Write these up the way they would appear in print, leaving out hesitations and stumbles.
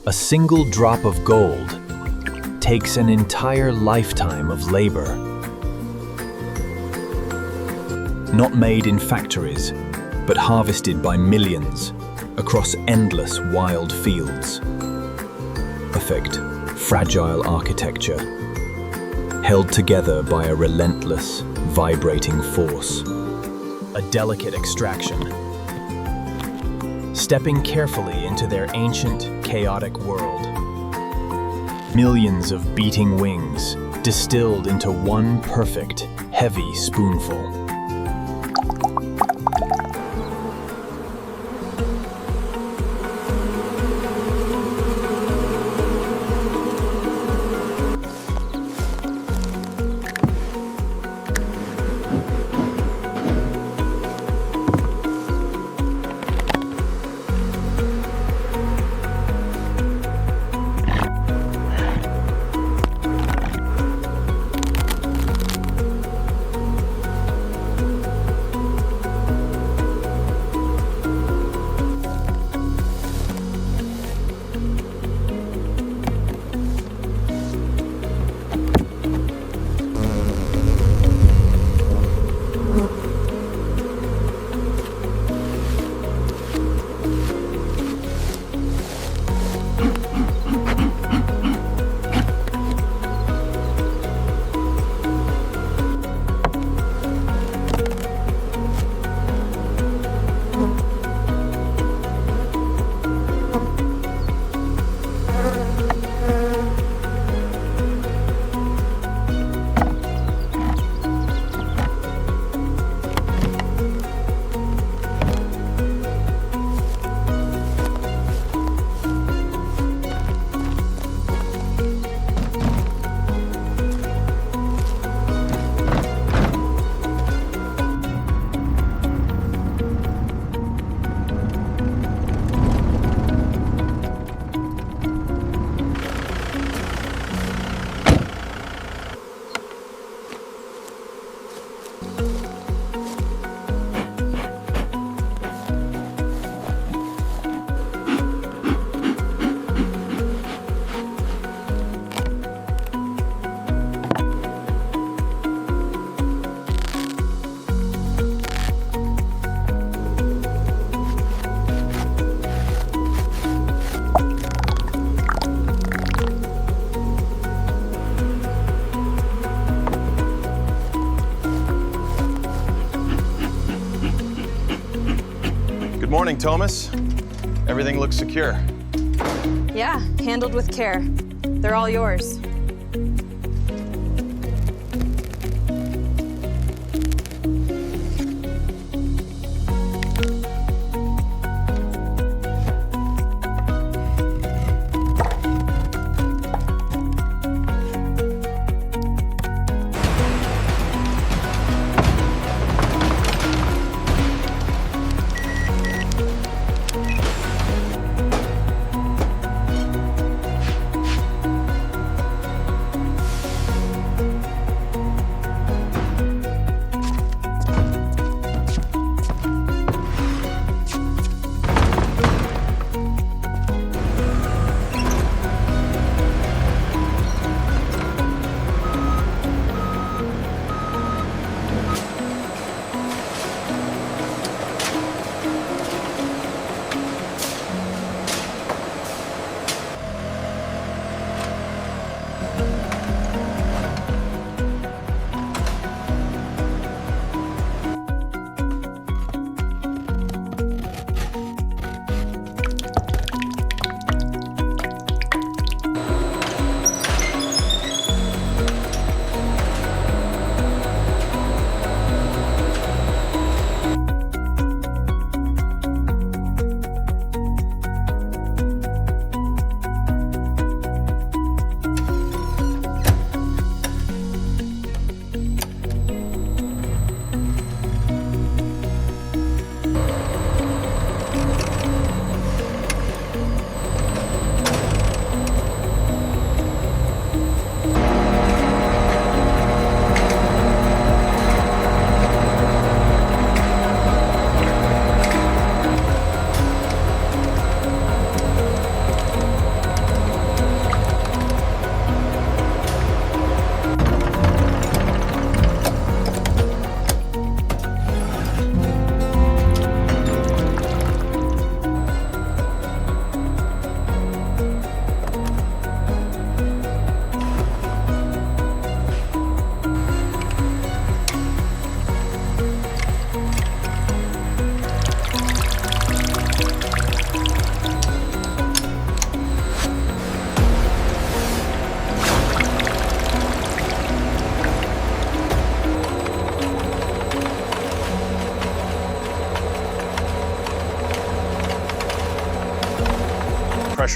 A single drop of gold takes an entire lifetime of labor. Not made in factories, but harvested by millions across endless wild fields. Perfect, fragile architecture, held together by a relentless, vibrating force. A delicate extraction, stepping carefully into their ancient, chaotic world. Millions of beating wings distilled into one perfect, heavy spoonful. Good morning, Thomas. Everything looks secure. Yeah, handled with care. They're all yours.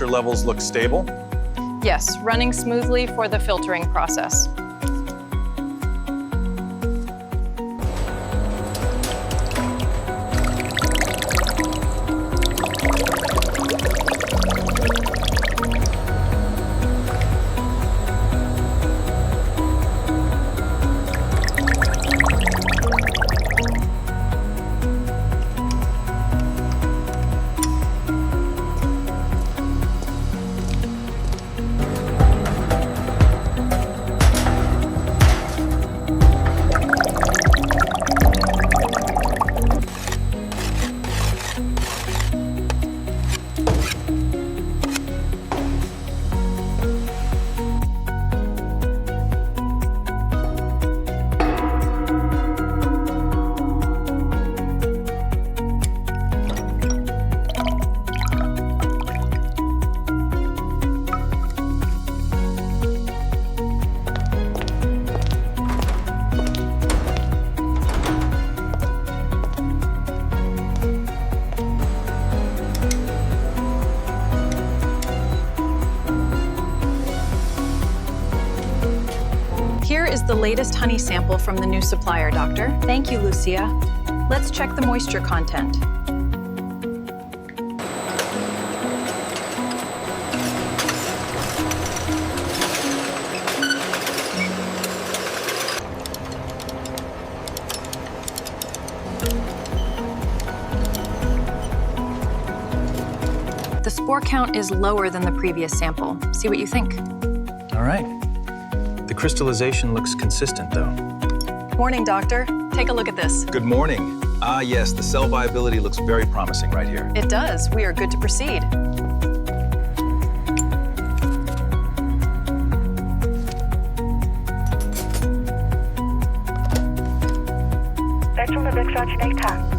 pressure levels look stable. Yes, running smoothly for the filtering process. Here is the latest honey sample from the new supplier, Doctor. Thank you, Lucia. Let's check the moisture content. The spore count is lower than the previous sample. See what you think. All right. The crystallization looks consistent, though. Morning, Doctor. Take a look at this. Good morning. Ah, yes, the cell viability looks very promising right here. It does. We are good to proceed. Spectrum exogenata.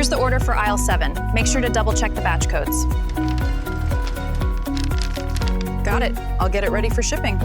Here's the order for aisle 7. Make sure to double check the batch codes. Got it. I'll get it ready for shipping.